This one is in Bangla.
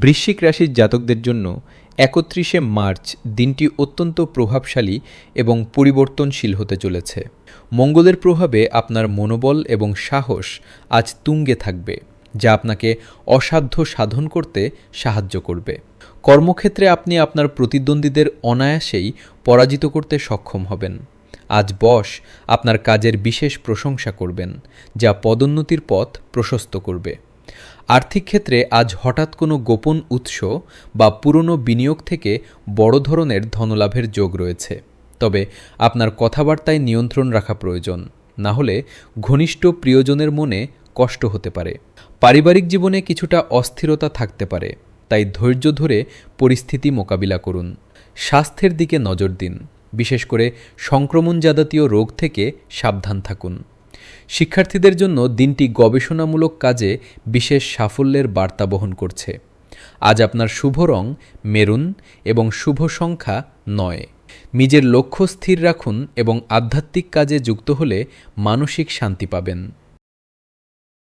বৃশ্চিক রাশির জাতকদের জন্য ৩১শে মার্চ দিনটি অত্যন্ত প্রভাবশালী এবং পরিবর্তনশীল হতে চলেছে। মঙ্গলের প্রভাবে আপনার মনোবল এবং সাহস আজ তুঙ্গে থাকবে, যা আপনাকে অসাধ্য সাধন করতে সাহায্য করবে। কর্মক্ষেত্রে আপনি আপনার প্রতিদ্বন্দ্বীদের অনায়াসেই পরাজিত করতে সক্ষম হবেন। আজ বস আপনার কাজের বিশেষ প্রশংসা করবেন, যা পদোন্নতির পথ প্রশস্ত করবে। আর্থিক ক্ষেত্রে আজ হঠাৎ কোনো গোপন উৎস বা পুরনো বিনিয়োগ থেকে বড় ধরনের ধনলাভের যোগ রয়েছে, তবে আপনার কথাবার্তায় নিয়ন্ত্রণ রাখা প্রয়োজন, না হলে ঘনিষ্ঠ প্রিয়জনের মনে কষ্ট হতে পারে। পারিবারিক জীবনে কিছুটা অস্থিরতা থাকতে পারে, তাই ধৈর্য ধরে পরিস্থিতি মোকাবিলা করুন। স্বাস্থ্যের দিকে নজর দিন, বিশেষ করে সংক্রমণজাতীয় রোগ থেকে সাবধান থাকুন। শিক্ষার্থীদের জন্য দিনটি গবেষণামূলক কাজে বিশেষ সাফল্যের বার্তা বহন করছে। আজ আপনার শুভ রং মেরুন এবং শুভ সংখ্যা ৯। নিজের লক্ষ্য স্থির রাখুন এবং আধ্যাত্মিক কাজে যুক্ত হলে মানসিক শান্তি পাবেন।